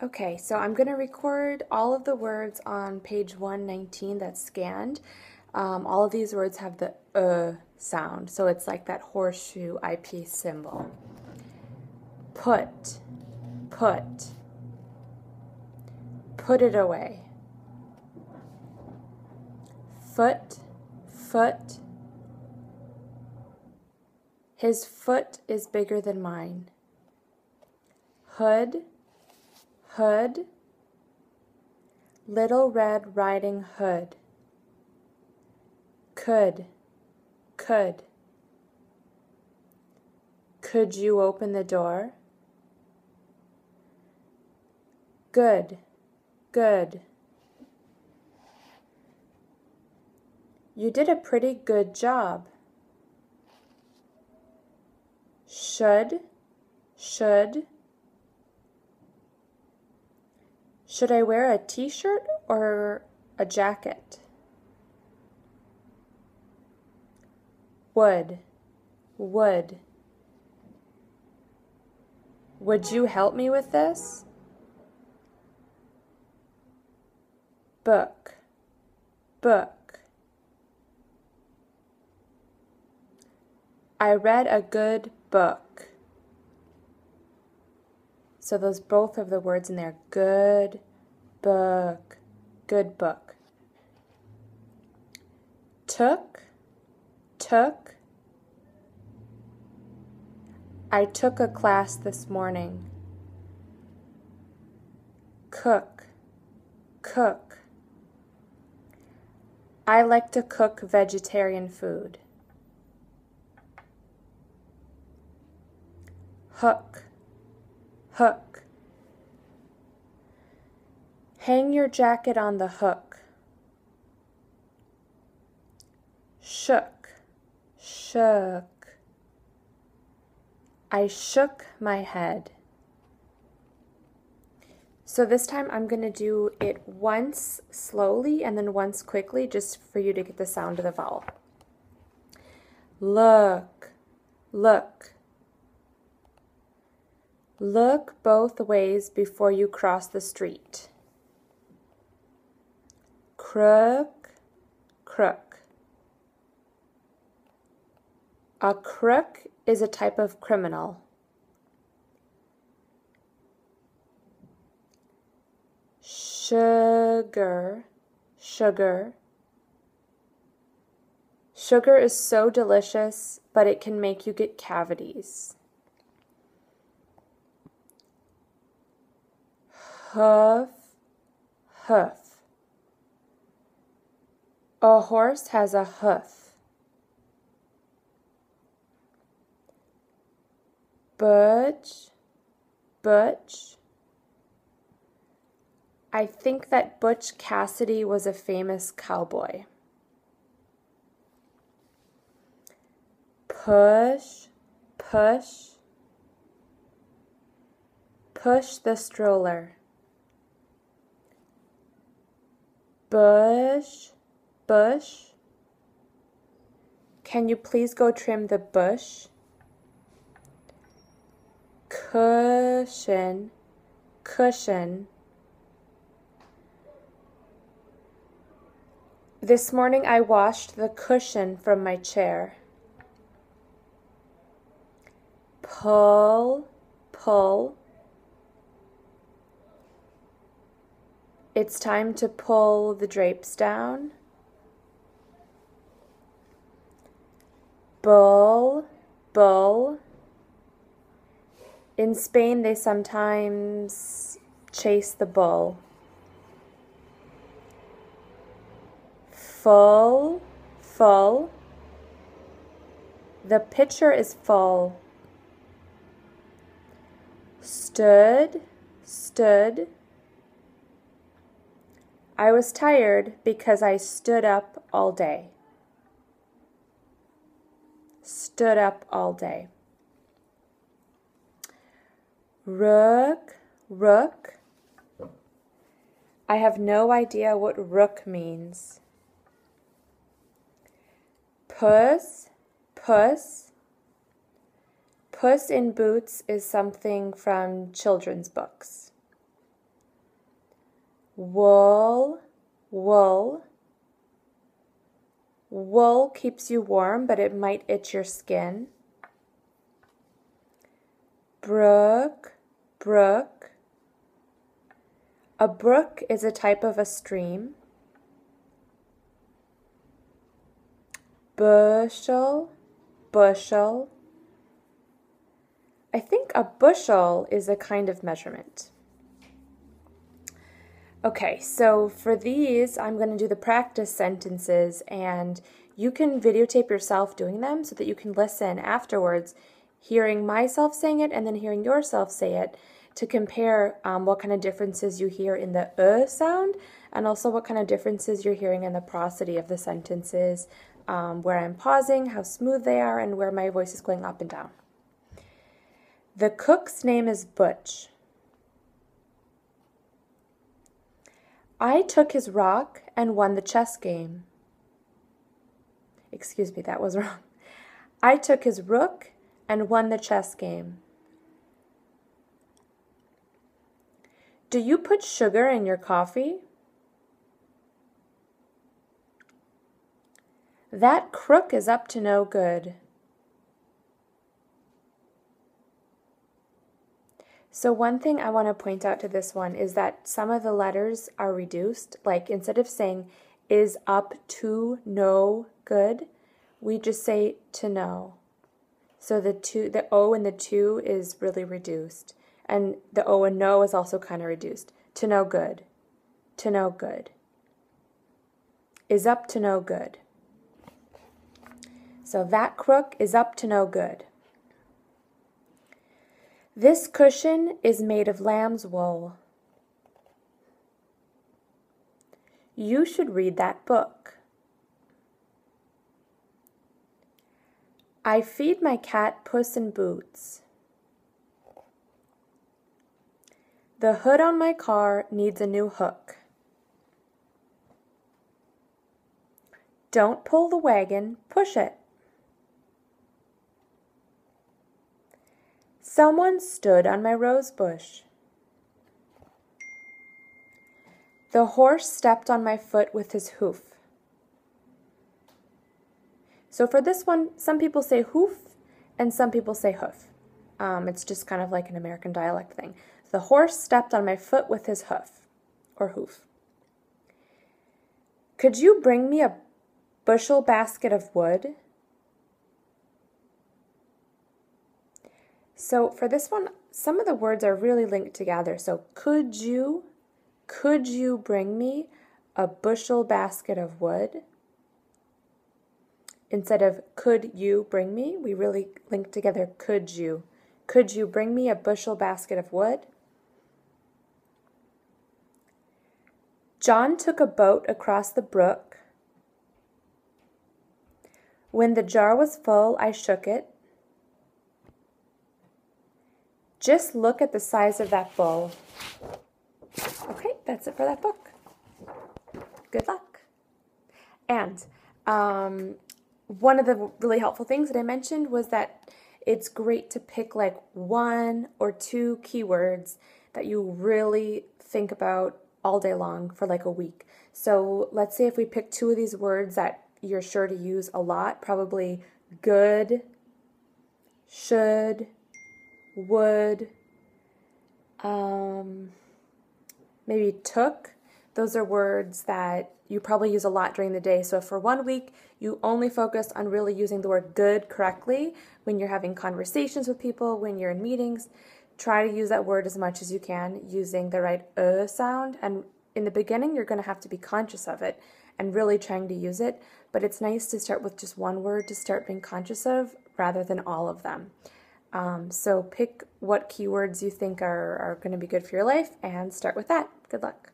Okay, so I'm going to record all of the words on page 119 that's scanned. All of these words have the sound, so it's like that horseshoe IP symbol. Put, put it away. Foot, foot. His foot is bigger than mine. Hood, hood. Little Red Riding Hood. Could. Could you open the door? Good. You did a pretty good job. Should. Should I wear a t-shirt or a jacket? Would. Would you help me with this? Book. I read a good book. So those both of the words in there. Good book. Took. I took a class this morning. Cook. I like to cook vegetarian food. Hook. Hang your jacket on the hook. Shook. I shook my head. So this time I'm going to do it once slowly and then once quickly, just for you to get the sound of the vowel. Look. Look both ways before you cross the street. Crook. A crook is a type of criminal. Sugar. Sugar is so delicious, but it can make you get cavities. Hoof. A horse has a hoof. Butch. I think that Butch Cassidy was a famous cowboy. Push. Push the stroller. Bush. Can you please go trim the bush? Cushion. This morning I washed the cushion from my chair. Pull. It's time to pull the drapes down. Bull. In Spain, they sometimes chase the bull. Full. The pitcher is full. Stood. I was tired because I stood up all day. Rook. I have no idea what rook means. Puss. Puss in Boots is something from children's books. wool, wool. Wool keeps you warm, but it might itch your skin. Brook, brook. A brook is a type of a stream. Bushel, bushel. I think a bushel is a kind of measurement. Okay, so for these, I'm going to do the practice sentences, and you can videotape yourself doing them so that you can listen afterwards, hearing myself saying it and then hearing yourself say it to compare what kind of differences you hear in the sound and also what kind of differences you're hearing in the prosody of the sentences, where I'm pausing, how smooth they are, and where my voice is going up and down. The cook's name is Butch. I took his rock and won the chess game. Excuse me, that was wrong. I took his rook and won the chess game. Do you put sugar in your coffee? That crook is up to no good. So one thing I want to point out to this one is that some of the letters are reduced. Like instead of saying is up to no good, we just say to know. So the O and the to is really reduced. And the O and no is also kind of reduced. To no good. To no good. Is up to no good. So that crook is up to no good. This cushion is made of lamb's wool. You should read that book. I feed my cat Puss in Boots. The hood on my car needs a new hook. Don't pull the wagon, push it. Someone stood on my rose bush. The horse stepped on my foot with his hoof. So for this one, some people say hoof and some people say hoof. It's just kind of like an American dialect thing. The horse stepped on my foot with his hoof or hoof. Could you bring me a bushel basket of wood? So for this one, some of the words are really linked together. So could you bring me a bushel basket of wood? Instead of could you bring me, we really link together could you. Could you bring me a bushel basket of wood? John took a boat across the brook. When the jar was full, I shook it. Just look at the size of that bowl. Okay, that's it for that book. Good luck. And one of the really helpful things that I mentioned was that it's great to pick like 1 or 2 keywords that you really think about all day long for like a week. So let's say if we pick 2 of these words that you're sure to use a lot, probably good, should, would, maybe took. Those are words that you probably use a lot during the day. So if for 1 week you only focus on really using the word good correctly when you're having conversations with people, when you're in meetings, try to use that word as much as you can using the right sound. And in the beginning, you're going to have to be conscious of it and really trying to use it. But it's nice to start with just one word to start being conscious of rather than all of them. So pick what keywords you think are going to be good for your life and start with that. Good luck.